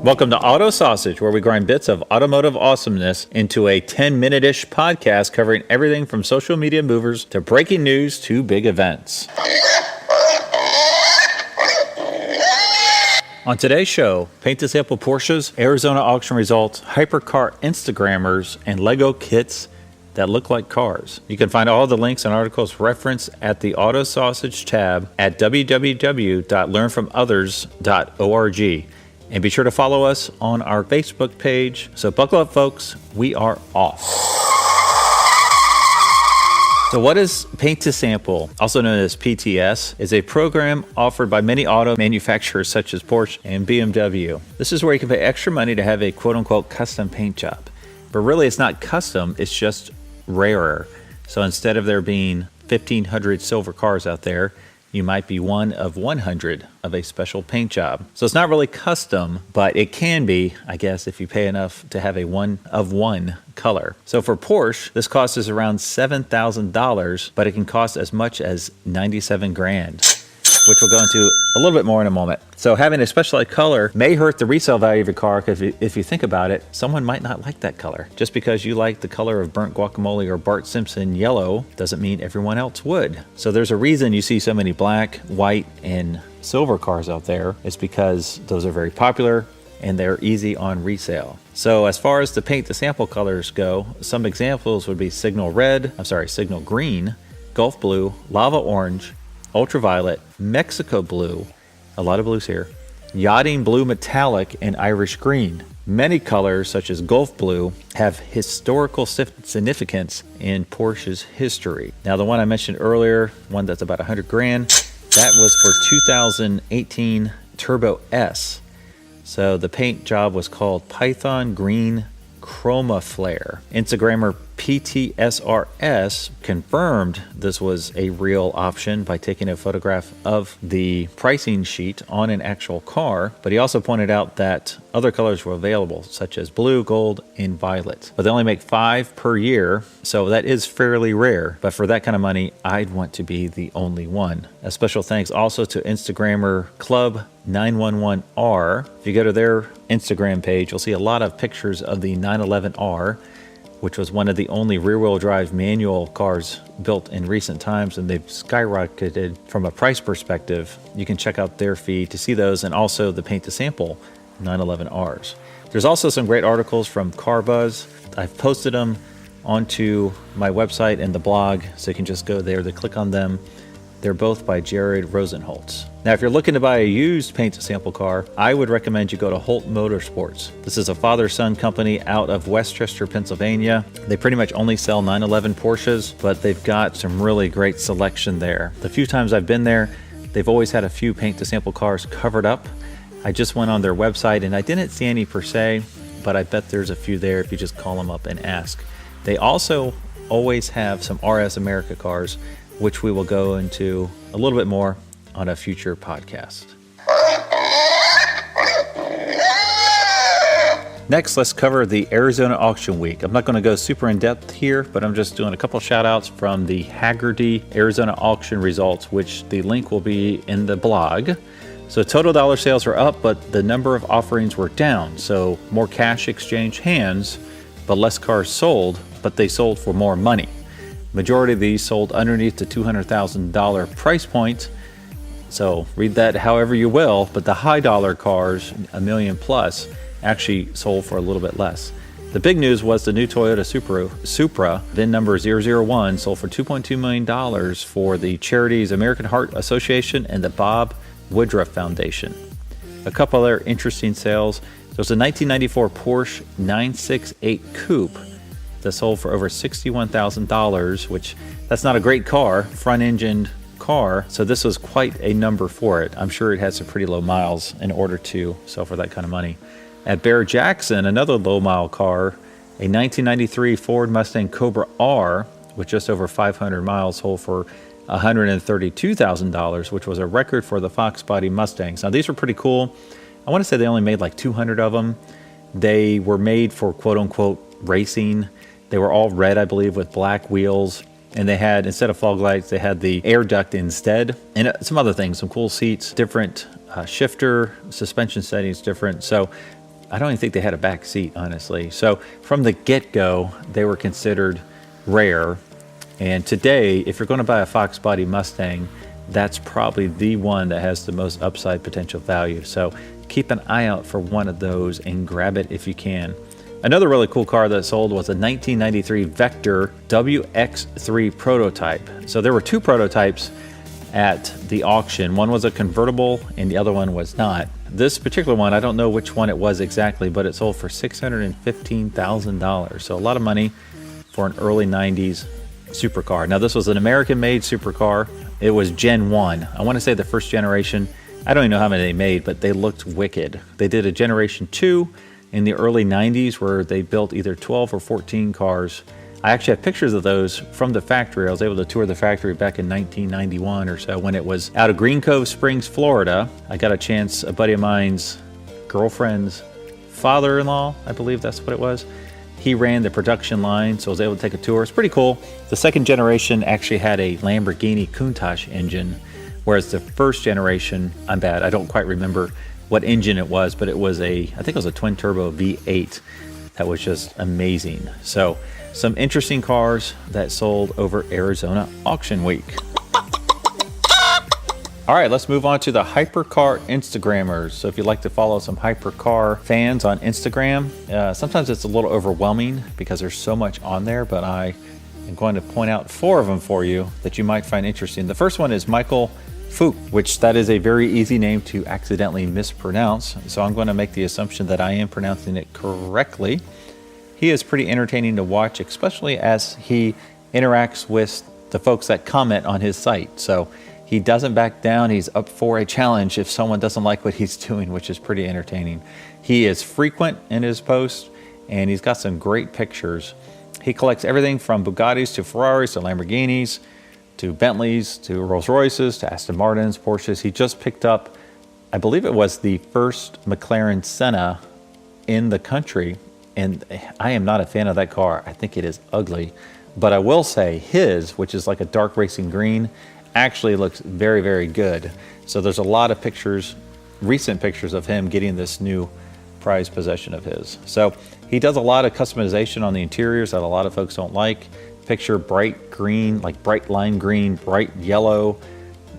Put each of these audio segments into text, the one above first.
Welcome to Auto Sausage, where we grind bits of automotive awesomeness into a 10-minute-ish podcast covering everything from social media movers to breaking news to big events. On today's show, paint to sample Porsches, Arizona auction results, HyperCar Instagrammers, and Lego kits that look like cars. You can find all the links and articles referenced at the Auto Sausage tab at www.learnfromothers.org. And be sure to follow us on our Facebook page. So buckle up, folks. We are off. So what is Paint to Sample, also known as PTS, is a program offered by many auto manufacturers such as Porsche and BMW. This is where you can pay extra money to have a quote-unquote custom paint job. But really, it's not custom, it's just rarer. So instead of there being 1,500 silver cars out there, you might be one of 100 of a special paint job. So it's not really custom, but it can be, I guess, if you pay enough to have a one of one color. So for Porsche, this cost is around $7,000, but it can cost as much as 97 grand, which we'll go into a little bit more in a moment. So having a specialized color may hurt the resale value of your car because if you think about it, someone might not like that color. Just because you like the color of burnt guacamole or Bart Simpson yellow doesn't mean everyone else would. So there's a reason you see so many black, white, and silver cars out there. It's because those are very popular and they're easy on resale. So as far as the paint to sample colors go, some examples would be signal green, Gulf blue, lava orange, ultraviolet, Mexico blue, a lot of blues here, yachting blue metallic, and Irish green. Many colors, such as Gulf blue, have historical significance in Porsche's history. Now, the one I mentioned earlier, one that's about 100 grand, that was for 2018 Turbo S. So the paint job was called Python Green Chroma Flare. Instagrammer PTSRS confirmed this was a real option by taking a photograph of the pricing sheet on an actual car, but he also pointed out that other colors were available, such as blue, gold, and violet. But they only make 5 per year, so that is fairly rare. But for that kind of money, I'd want to be the only one. A special thanks also to Instagrammer Club 911R. If you go to their Instagram page, you'll see a lot of pictures of the 911R, which was one of the only rear-wheel drive manual cars built in recent times, and they've skyrocketed from a price perspective. You can check out their feed to see those, and also the paint to sample 911Rs. There's also some great articles from CarBuzz. I've posted them onto my website and the blog, so you can just go there to click on them. They're both by Jared Rosenholtz. Now, if you're looking to buy a used paint to sample car, I would recommend you go to Holt Motorsports. This is a father-son company out of Westchester, Pennsylvania. They pretty much only sell 911 Porsches, but they've got some really great selection there. The few times I've been there, they've always had a few paint to sample cars covered up. I just went on their website and I didn't see any per se, but I bet there's a few there if you just call them up and ask. They also always have some RS America cars, which we will go into a little bit more on a future podcast. Next, let's cover the Arizona Auction Week. I'm not going to go super in depth here, but I'm just doing a couple shout outs from the Hagerty Arizona auction results, which the link will be in the blog. So total dollar sales are up, but the number of offerings were down. So more cash exchanged hands, but less cars sold, but they sold for more money. Majority of these sold underneath the $200,000 price point. So read that however you will, but the high dollar cars, $1 million plus, actually sold for a little bit less. The big news was the new Toyota Supra, VIN number 001, sold for $2.2 million for the charities American Heart Association and the Bob Woodruff Foundation. A couple other interesting sales. There's a 1994 Porsche 968 Coupe that sold for over $61,000, which that's not a great car, front-engined car, so this was quite a number for it. I'm sure it had some pretty low miles in order to sell for that kind of money. At Bear Jackson, another low-mile car, a 1993 Ford Mustang Cobra R with just over 500 miles sold for $132,000, which was a record for the Fox Body Mustangs. Now, these were pretty cool. I want to say they only made like 200 of them. They were made for quote-unquote racing. They were all red, I believe, with black wheels. And they had, instead of fog lights, they had the air duct instead. And some other things, some cool seats, different shifter, suspension settings different. So I don't even think they had a back seat, honestly. So from the get-go, they were considered rare. And today, if you're going to buy a Fox body Mustang, that's probably the one that has the most upside potential value. So keep an eye out for one of those and grab it if you can. Another really cool car that sold was a 1993 Vector WX3 prototype. So there were two prototypes at the auction. One was a convertible and the other one was not. This particular one, I don't know which one it was exactly, but it sold for $615,000. So a lot of money for an early 90s supercar. Now this was an American-made supercar. It was Gen 1. I want to say the first generation. I don't even know how many they made, but they looked wicked. They did a Generation 2 in the early 90s where they built either 12 or 14 cars. I actually have pictures of those from the factory. I was able to tour the factory back in 1991 or so when it was out of Green Cove Springs, Florida. I got a chance, a buddy of mine's girlfriend's father-in-law, I believe that's what it was. He ran the production line, so I was able to take a tour. It's pretty cool. The second generation actually had a Lamborghini Countach engine, whereas the first generation, I'm bad, I don't quite remember what engine it was, but it was I think it was a twin turbo V8 that was just amazing. So some interesting cars that sold over Arizona Auction Week. All right, let's move on to the HyperCar Instagrammers. So if you'd like to follow some HyperCar fans on Instagram, sometimes it's a little overwhelming because there's so much on there, but I am going to point out 4 of them for you that you might find interesting. The first one is Michael Fook, which that is a very easy name to accidentally mispronounce. So I'm going to make the assumption that I am pronouncing it correctly. He is pretty entertaining to watch, especially as he interacts with the folks that comment on his site. So he doesn't back down. He's up for a challenge if someone doesn't like what he's doing, which is pretty entertaining. He is frequent in his posts, and he's got some great pictures. He collects everything from Bugattis to Ferraris to Lamborghinis to Bentleys to Rolls Royces to Aston Martins, Porsches. He just picked up, I believe it was the first McLaren Senna in the country, and I am not a fan of that car. I think it is ugly, but I will say his, which is like a dark racing green, actually looks very, very good. So there's a lot of pictures, recent pictures of him getting this new prized possession of his. So he does a lot of customization on the interiors that a lot of folks don't like. Picture bright green, like bright lime green, bright yellow,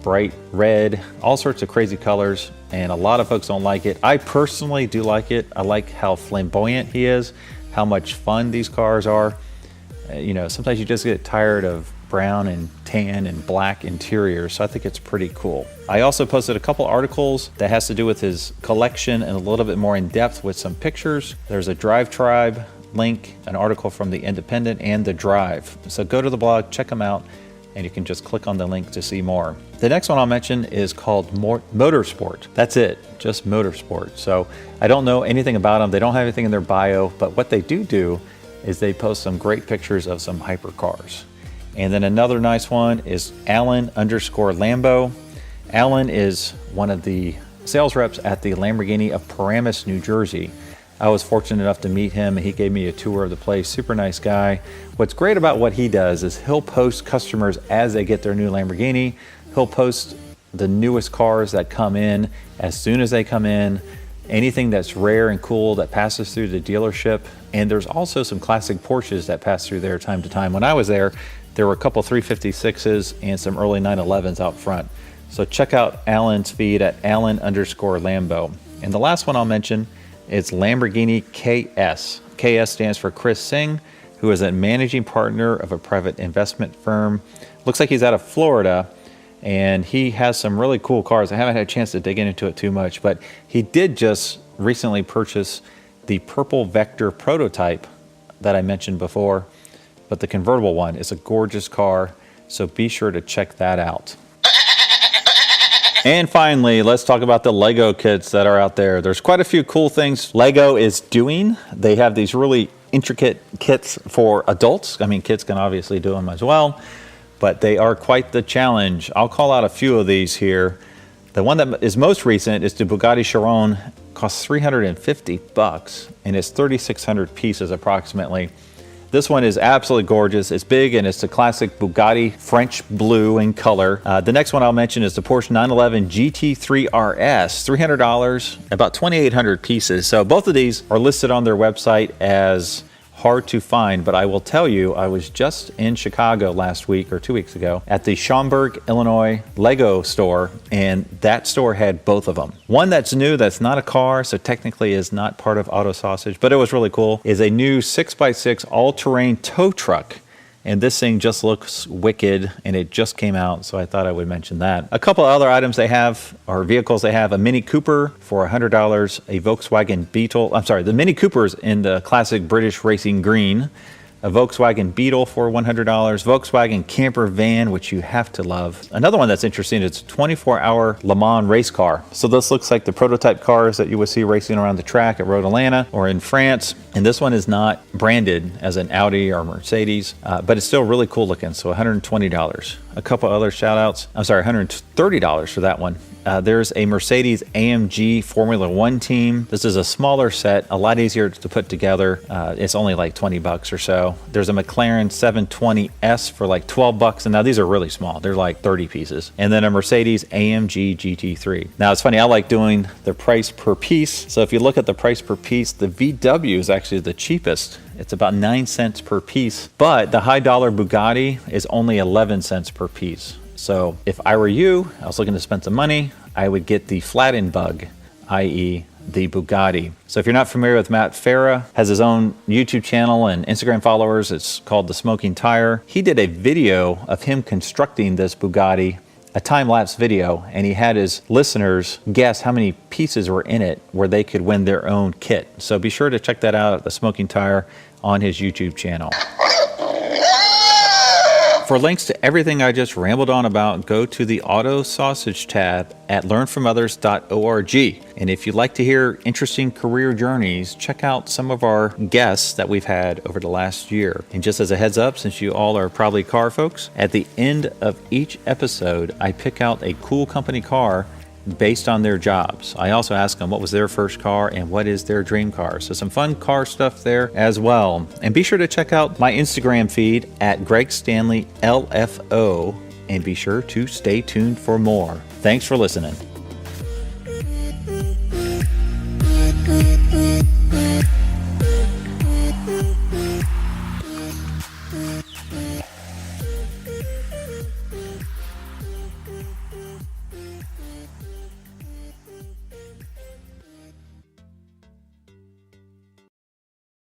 bright red, all sorts of crazy colors, and a lot of folks don't like it. I personally do like it. I like how flamboyant he is, how much fun these cars are. You know, sometimes you just get tired of brown and tan and black interiors, so I think it's pretty cool. I also posted a couple articles that has to do with his collection and a little bit more in depth with some pictures. There's a Drive Tribe link, an article from The Independent, and The Drive. So go to the blog, check them out, and you can just click on the link to see more. The next one I'll mention is called Motorsport. That's it, just Motorsport. So I don't know anything about them. They don't have anything in their bio, but what they do is they post some great pictures of some hypercars. And then another nice one is Alan_Lambo. Alan is one of the sales reps at the Lamborghini of Paramus, New Jersey. I was fortunate enough to meet him, and he gave me a tour of the place. Super nice guy. What's great about what he does is he'll post customers as they get their new Lamborghini. He'll post the newest cars that come in as soon as they come in, anything that's rare and cool that passes through the dealership. And there's also some classic Porsches that pass through there time to time. When I was there were a couple 356s and some early 911s out front. So check out Alan's feed at Alan_Lambo. And the last one I'll mention is Lamborghini KS. KS stands for Chris Singh, who is a managing partner of a private investment firm. Looks like he's out of Florida, and he has some really cool cars. I haven't had a chance to dig into it too much, but he did just recently purchase the purple Vector prototype that I mentioned before, but the convertible one is a gorgeous car, so be sure to check that out. And finally, let's talk about the Lego kits that are out there. There's quite a few cool things Lego is doing. They have these really intricate kits for adults. I mean, kids can obviously do them as well, but they are quite the challenge. I'll call out a few of these here. The one that is most recent is the Bugatti Chiron. Costs $350 and it's 3,600 pieces approximately. This one is absolutely gorgeous. It's big and it's the classic Bugatti French blue in color. The next one I'll mention is the Porsche 911 GT3 RS, $300, about 2,800 pieces. So both of these are listed on their website as hard to find, but I will tell you, I was just in Chicago last week or 2 weeks ago at the Schaumburg, Illinois Lego store, and that store had both of them. One that's new, that's not a car, so technically is not part of Auto Sausage, but it was really cool, is a new 6x6 all-terrain tow truck. And this thing just looks wicked, and it just came out, so I thought I would mention that. A couple other items they have, or vehicles they have, a Mini Cooper for $100, a Volkswagen Beetle, the Mini Cooper's in the classic British racing green, a Volkswagen Beetle for $100, Volkswagen camper van, which you have to love. Another one that's interesting, it's a 24-hour Le Mans race car. So this looks like the prototype cars that you would see racing around the track at Road Atlanta or in France. And this one is not branded as an Audi or Mercedes, but it's still really cool looking, so $120. A couple other shout outs, $130 for that one. There's a Mercedes AMG Formula One team. This is a smaller set, a lot easier to put together. It's only like 20 bucks or so. There's a McLaren 720S for like 12 bucks. And now these are really small. They're like 30 pieces. And then a Mercedes AMG GT3. Now it's funny, I like doing the price per piece. So if you look at the price per piece, the VW is actually the cheapest. It's about 9 cents per piece, but the high dollar Bugatti is only 11 cents per piece. So if I were you, I was looking to spend some money, I would get the flatten bug, i.e. the Bugatti. So if you're not familiar with Matt Farah, has his own YouTube channel and Instagram followers. It's called The Smoking Tire. He did a video of him constructing this Bugatti, a time-lapse video, and he had his listeners guess how many pieces were in it where they could win their own kit. So be sure to check that out at The Smoking Tire on his YouTube channel. For links to everything I just rambled on about, go to the Auto Sausage tab at learnfromothers.org. And if you'd like to hear interesting career journeys, check out some of our guests that we've had over the last year. And just as a heads up, since you all are probably car folks, at the end of each episode, I pick out a cool company car based on their jobs. I also ask them what was their first car and what is their dream car. So some fun car stuff there as well. And be sure to check out my Instagram feed at Greg Stanley LFO, and be sure to stay tuned for more. Thanks for listening.